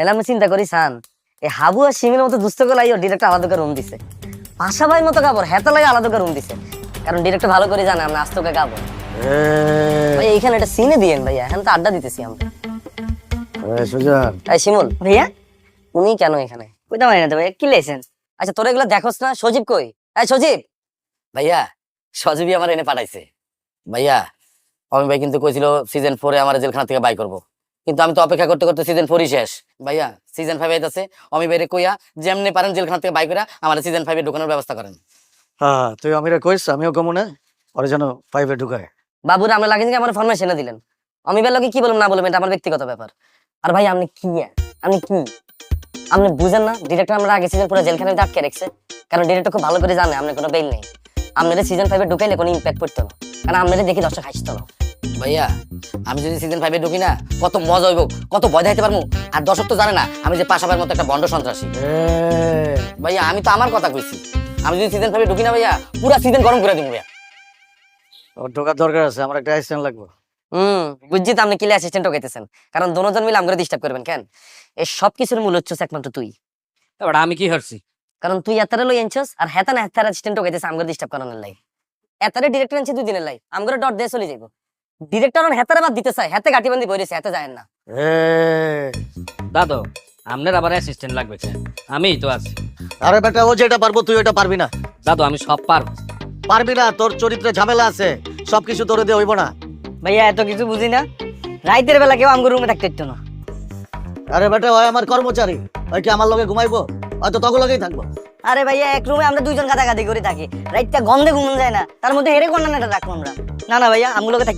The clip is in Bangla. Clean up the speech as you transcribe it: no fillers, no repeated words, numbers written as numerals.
এলা আমি চিন্তা করি সান এই হাবু আর সিমির মতো দুস্থ গলাইও ডিরেক্টর আলাদা করে রুম দিছে। পাশা ভাই মতো কাপড় হেতা লাগে আলাদা করে রুম দিছে, কারণ ডিরেক্টর ভালো করে জানে আমরা আস্তকে গাবো। ভাই এইখানে একটা সিনে দিয়েন ভাইয়া, এখন তো আড্ডা দিতেছি আমরা। এই শিমুল ভাইয়া উনি কেন এখানে? কইতে পারি না তো ভাইয়া, কি লাইছেন? আচ্ছা তোরা এগুলো দেখোস না? সজীব কই? এই সজীব ভাইয়া, সজীবই আমার এনে পাঠাইছে। ভাইয়া অমি ভাই কিন্তু কইছিল সিজন 4 এ আমার জেলখানা থেকে বাই করব, কিন্তু আমি তো অপেক্ষা করতে করতে সিজন 4 শেষ। ভাইয়া সিজন 5 আইতাছে, অমি ভাইরে কইয়া যেমনি পারেন জেলখানা থেকে বাই কইরা আমার সিজন 5 এ ঢোকানোর ব্যবস্থা করেন। হ্যাঁ তুই আমিরে কইস, আমিও কমনে ওরে যেন 5 এ ঢুকায়। বাবুর আমরা লাগেনি আমার ফরমাইশ এনে দিলেন, অমি ভাই লগে কি বলুম না বলুম এটা আমার ব্যক্তিগত ব্যাপার। আর ভাই আপনি কি আপনি বুঝেন না? ডিরেক্টর আমরা আগে সিজন পুরো জেলখানায় আটকে রাখছে, কারণ ডিরেক্টর খুব ভালো করে জানে আপনার কোনো বেল নেই। আপনাদের সিজন 5 এ ঢুকাইলে কোনো ইম্প্যাক্ট পড়তো না, কারণ আপনাদের দেখি দর্শক হাসতো না। ভাইয়া আমি যদি সিজন 5 এ ঢুকি না, কত মজা হইব, কত ভয় দেখাইতে পারবো। আর দর্শক তো জানে না আমি যে পাশাপাশির মতো একটা বন্ড সন্ত্রাসী। ভাইয়া আমি তো আমার কথা কইছি, আমি যদি সিজন 5 এ ঢুকি না ভাইয়া, পুরো সিজন গরম করে দিব ভাইয়া। ওর ঢোকার দরকার আছে, আমার একটা অ্যাসিস্ট্যান্ট লাগবে। বুঝছি তো আপনি কিলে অ্যাসিস্ট্যান্ট ঢোকাইতেছেন, কারণ দুজন মিলে আমগরে ডিস্টার্ব করবেন কেন? এই সব কিছুর মূল হচ্ছে একমাত্র তুই, এবার আমি কি হারছি? কারণ তুই এতারে লই এনছস আর হেতা না হেতার অ্যাসিস্ট্যান্ট ঢোকাইতেছে আমগরে ডিস্টার্ব করানোর লাই। এতারে ডিরেক্টর এনছে 2 দিনের লাই, আমগরে ডট দিয়ে চলে যাইব। ডিরেক্টর আর হেতারে বাদ দিতে চায়, হেতে গাটি বান্ধি বইরেছে, হেতে যায় না। দাদু আপনার আবার অ্যাসিস্ট্যান্ট লাগবে কেন? আমিই তো আছি। আরে বেটা ও যেটা পারবো তুই ওটা পারবি না। দাদু আমি সব পারবো। পারবি না, তোর চরিত্রে ঝামেলা আছে, সবকিছু তোরে দিয়ে হইব না। ভাইয়া এত কিছু বুঝি না, রাইতের বেলা কেউ আমগো রুমে থাকতে দিত না। আরে বেটা ওই আমার কর্মচারী, ওই কি আমার লগে ঘুমাইবো? হয়তো তখন লগেই থাকবো। আরে ভাইয়া এক রুমে আমরা দুইজন গাদাগাদি করে থাকি, রাইতটা গন্ধে ঘুমন যায় না, তার মধ্যে হেরে কোন না রাখবো আমরা। না না ভাইয়া আমগুলোকে থাকতে